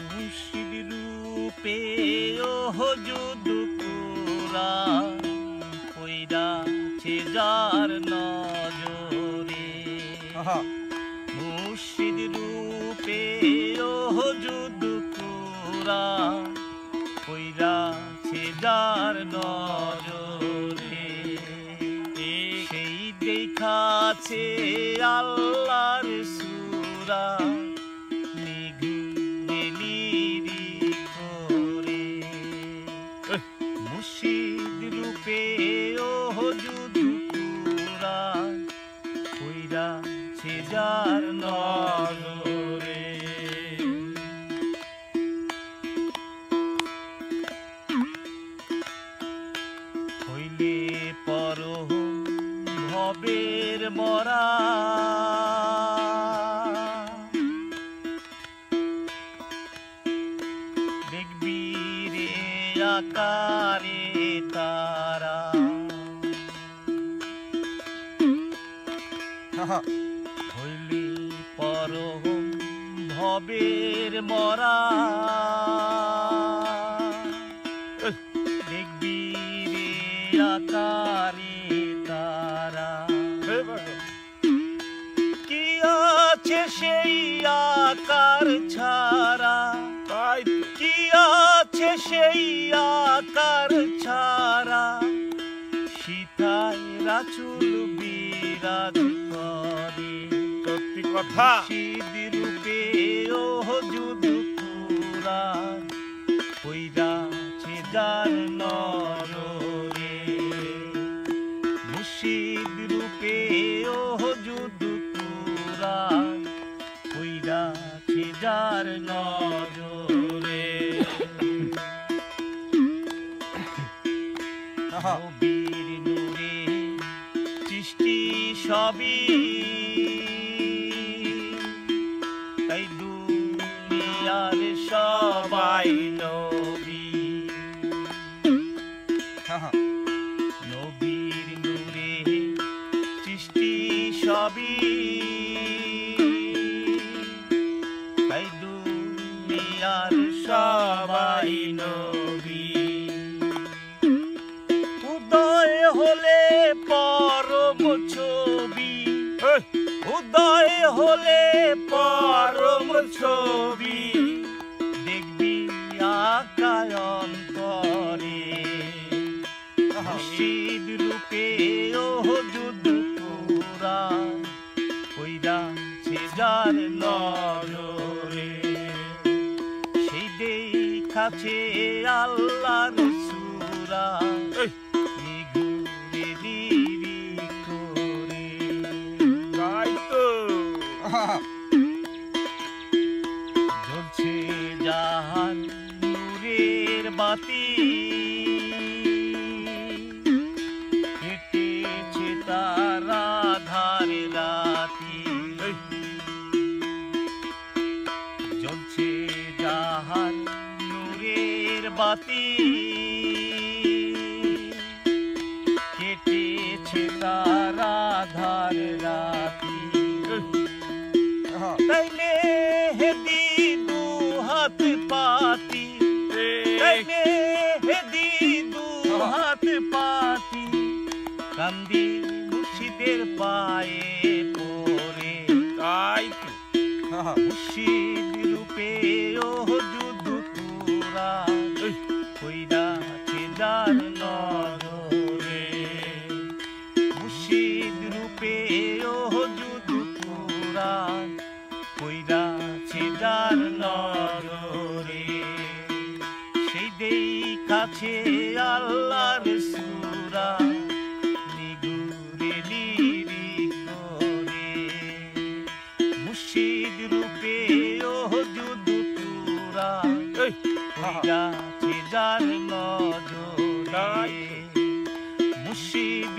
মুর্শিদ রূপে ওহুদ কুরআন পইড়াছে যার নজরে। মুর্শিদ রূপে ওহুদ কুরআন পইড়াছে যার নজরে। সেই দেখাছে আল্লাহর সূরা নিগুরে নিরিখ করে। মুর্শিদ রূপে ওহুদ কুরআন পইড়াছে যার নজরে। হইলে পরম ভবের মরা দেখবি রে আকারে তারা। হইলে পরম ভবের মরা দেখবি রে আকারে তারা। কি আছে সেই আকার ছাড়া, কি আছে সেই আকার ছাড়া, সীতায় রাসূল বিরাজ করে। সত্যি কথা। মুর্শিদ রূপে ওহুদ কুরআন পইড়াছে যার নজরে। মুর্শিদ রূপে ওহুদ কুরআন পইড়াছে যার নজরে। নবীর নূরে সৃষ্টি সবই, তাই দুনিয়ার সবাই নবী। নবীর নূরে সৃষ্টি সবই, তাই দুনিয়ার সবাই নবী। উদয় হলে পরম ছবি, উদয় হলে পরম ছবি, দেখবি আকায় অন্তরে। মুর্শিদ রূপে ওহুদ কুরআন পইড়াছে যার নজরে। সেই দেখাছে আল্লাহর সূরা নিগুরে নিরিখ করে। জ্বলছে যাহার নূরের বাতি, কেটেছে তার আধার রাতি। জ্বলছে যাহার নূরের বাতি, কেটেছে তার আধার রাতি। তাই মেহেদী দু হাত পাতি, তাই মেহেদী দু হাত পাতি, কান্দি মুর্শিদের পায়ে পড়ে। তাই মুর্শিদ রূপে ওহুদ কুরআন পইড়াছে যার নজরে। মুর্শিদ রূপে ওহুদ কুরআন পইড়াছে যার নজরে। সেই দেখাছে আল্লাহর সূরা নিগুরে নিরিখ করে। মুর্শিদ রূপে ওহুদ কুরআন পইড়াছে যার নজরে। মুর্শিদ